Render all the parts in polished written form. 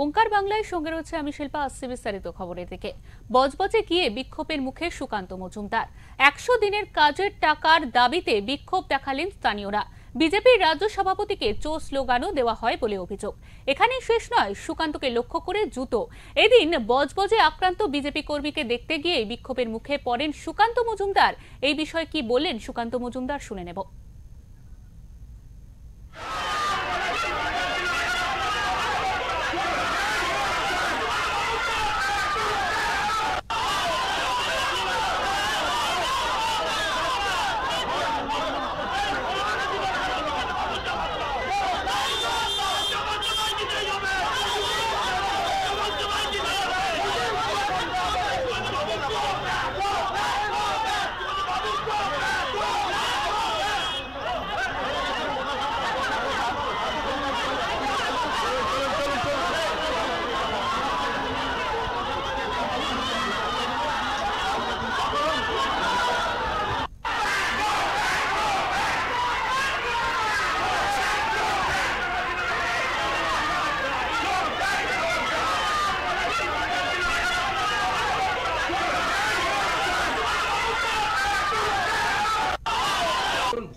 ওঙ্কার বাংলায় সঙ্গে রয়েছে আমি শিল্পা। আসছে বিস্তারিত খবরের দিকে। বজবজে গিয়ে বিক্ষোভের মুখে সুকান্ত মজুমদার। 100 দিনের কাজের টাকার দাবিতে বিক্ষোভ দেখালেন স্থানীয়রা। বিজেপির রাজ্য সভাপতিকে চোর স্লোগানও দেওয়া হয় বলে অভিযোগ। এখানেই শেষ নয়, সুকান্তকে লক্ষ্য করে জুতো। এদিন বজবজে আক্রান্ত বিজেপি কর্মীকে দেখতে গিয়ে বিক্ষোভের মুখে পড়েন সুকান্ত মজুমদার। এই বিষয়ে কি বললেন সুকান্ত মজুমদার শুনে নেব।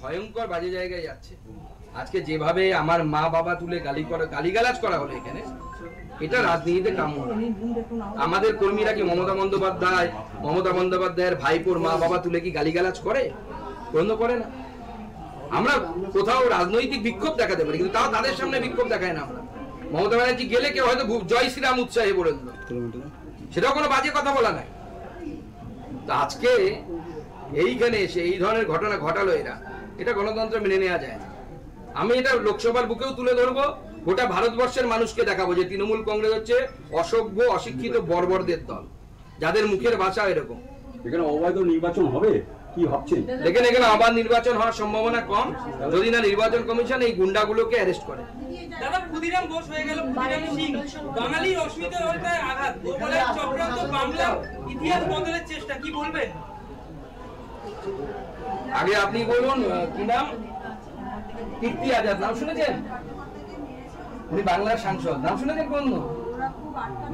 ভয়ঙ্কর বাজে জায়গায় যাচ্ছে। আজকে যেভাবে আমার মা বাবা তুলে গালিগালাজ করা হলো এখানে, এটা রাজনীতিতে কাম্য না। আমাদের কর্মীরা কি মমতা বন্দ্যোপাধ্যায়ের ভাইপোর মা বাবা তুলে কি গালিগালাজ করে? বন্ধ করে না। আমরা কোথাও রাজনৈতিক বিক্ষোভ দেখাতে পারি, কিন্তু তাও তাদের সামনে বিক্ষোভ দেখায় না। আমরা মমতা ব্যানার্জি গেলে কেউ হয়তো জয় শ্রীরাম উৎসাহে বলে দিল, সেটাও কোনো বাজে কথা বলা নাই। তা আজকে এইখানে এসে এই ধরনের ঘটনা ঘটালো, এটা গণতন্ত্র মেনে নেওয়া যায় না। আমি এটা লোকসভার বুকেও তুলে ধরবো, গোটা ভারতবর্ষের মানুষকে দেখাবো যে তৃণমূল কংগ্রেস হচ্ছে অসভ্য, অশিক্ষিত বর্বরদের দল, যাদের মুখের ভাষা এরকম। এখানে অবৈধ নির্বাচন হবে কি ভাবছেন? দেখেন, এখানে আবার নির্বাচন হওয়ার সম্ভাবনা কম, যদি না নির্বাচন কমিশন এই গুন্ডাগুলোকে অ্যারেস্ট করে। দাদা, ক্ষুদিরাম ঘোষ হয়ে গেল ক্ষুদিরাম সিং, বাঙালির অস্মিতার হত্যায় আঘাত, গোপালের চক্রান্ত, বাংলার ইতিহাস বদলের চেষ্টা, কি বলবেন? আগে আপনি বলুন, কি নাম? কীর্তি আজাদ, নাম শুনেছেন? উনি বাংলার সাংসদ, নাম শুনেছেন? কোন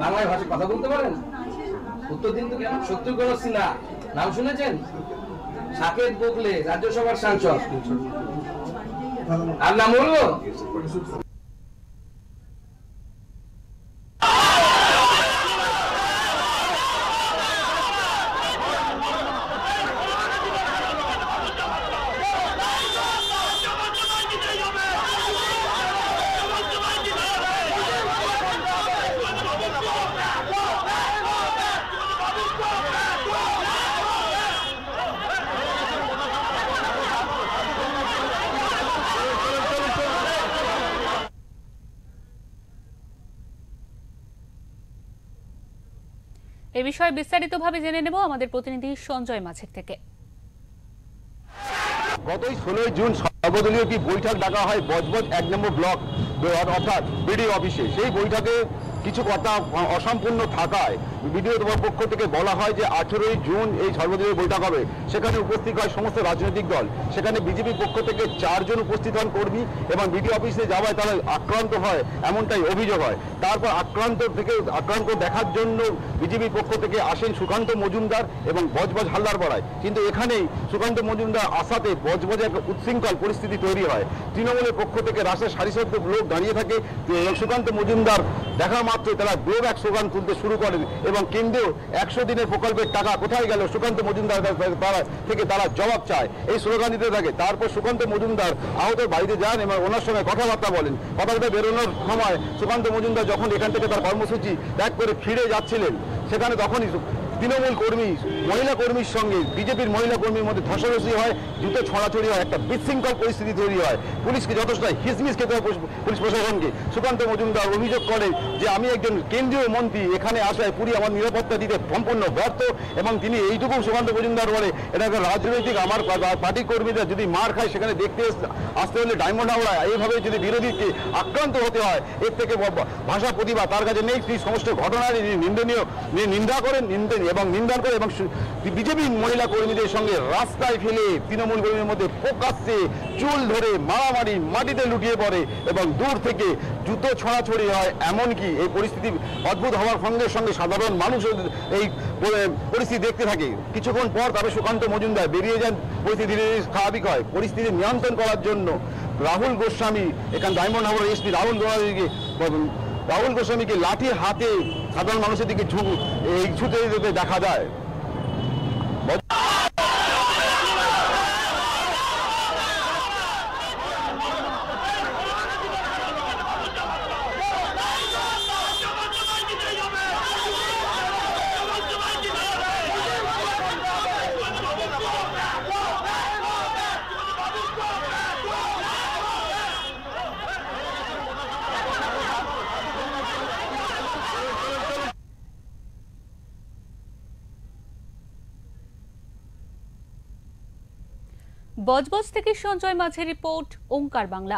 বাংলায় ভাষায় কথা বলতে পারেন? উত্তর দিন তো। কেন? শত্রুঘ্ন সিনহা, নাম শুনেছেন? সাকেত গোখলে, রাজ্যসভার সাংসদ। আর নাম বলবো? এ বিষয়ে বিস্তারিতভাবে জেনে নেব আমাদের প্রতিনিধি সঞ্জয় মাঝের থেকে। গতই 16 জুন সর্বদলীয় একটি বৈঠক ডাকা হয় বজবজ 1 নম্বর ব্লক অর্থাৎ বিডিও অফিসে। সেই বৈঠকে কিছু কথা অসম্পূর্ণ থাকায় বিডিও পক্ষ থেকে বলা হয় যে 18ই জুন এই সর্বদলীয় বৈঠক হবে। সেখানে উপস্থিত হয় সমস্ত রাজনৈতিক দল। সেখানে বিজেপি পক্ষ থেকে 4 জন উপস্থিত হন কর্মী এবং বিডিও অফিসে যাওয়ায় তারা আক্রান্ত হয়, এমনটাই অভিযোগ হয়। তারপর আক্রান্ত দেখার জন্য বিজেপি পক্ষ থেকে আসেন সুকান্ত মজুমদার এবং বজবজ হাল্লার পাড়ায়। কিন্তু এখানেই সুকান্ত মজুমদার আসাতে বজবজে একটা উচ্ছৃঙ্খল পরিস্থিতি তৈরি হয়। তৃণমূলের পক্ষ থেকে রাস্তায় সারি সারি লোক দাঁড়িয়ে থাকে। সুকান্ত মজুমদার দেখা মাত্রই তারা ব্লো ব্যাক স্লোগান তুলতে শুরু করেন এবং কেন্দ্রীয় 100 দিনের প্রকল্পের টাকা কোথায় গেল সুকান্ত মজুমদার থেকে তারা জবাব চায়, এই স্লোগান দিতে থাকে। তারপর সুকান্ত মজুমদার আহতের বাড়িতে যান এবং ওনার সঙ্গে কথাবার্তা বলেন। কথাবার্তা বেরোনোর সময় সুকান্ত মজুমদার যখন এখান থেকে তার কর্মসূচি ত্যাগ করে ফিরে যাচ্ছিলেন, সেখানে তখনই তৃণমূল কর্মী মহিলা কর্মীর সঙ্গে বিজেপির মহিলা কর্মীর মধ্যে ধস্তাধস্তি হয়, জুতো ছড়াছড়ি হয়, একটা বিশৃঙ্খল পরিস্থিতি তৈরি হয়। পুলিশকে যথেষ্ট হিসমিস খেতে হয় পুলিশ প্রশাসনকে। সুকান্ত মজুমদার অভিযোগ করে যে আমি একজন কেন্দ্রীয় মন্ত্রী, এখানে আসায় পুরী আমার নিরাপত্তা দিতে সম্পূর্ণ ব্যর্থ। এবং তিনি এইটুকু সুকান্ত মজুমদার বলে এটা একটা রাজনৈতিক, আমার পার্টি কর্মীরা যদি মার খায় সেখানে দেখতে আসতে হলে ডায়মন্ড হাওড়ায় এইভাবে যদি বিরোধীকে আক্রান্ত হতে হয়, এর থেকে ভাষা প্রতিভা তার কাছে নেই। তিনি সমস্ত ঘটনার নিন্দা করেন। এবং নিন্দা করে এবং বিজেপি মহিলা কর্মীদের সঙ্গে রাস্তায় ফেলে তৃণমূল কর্মীদের মধ্যে প্রকাশ্যে চুল ধরে মারামারি, মাটিতে লুটিয়ে পড়ে এবং দূর থেকে জুতো ছড়াছড়ি হয়। এমনকি এই পরিস্থিতি অদ্ভুত হওয়ার সঙ্গে সঙ্গে সাধারণ মানুষ এই পরিস্থিতি দেখতে থাকে। কিছুক্ষণ পর তবে সুকান্ত মজুমদার বেরিয়ে যান, পরিস্থিতি ধীরে ধীরে স্বাভাবিক হয়। পরিস্থিতি নিয়ন্ত্রণ করার জন্য রাহুল গোস্বামী, এখানে ডায়মন্ড হারবার এসপি রাহুল গোস্বামীকে লাঠি হাতে সাধারণ মানুষের দিকে ছুটে যেতে দেখা যায়। বজবজ থেকে সঞ্জয় মাঝের রিপোর্ট, ওঙ্কার বাংলা।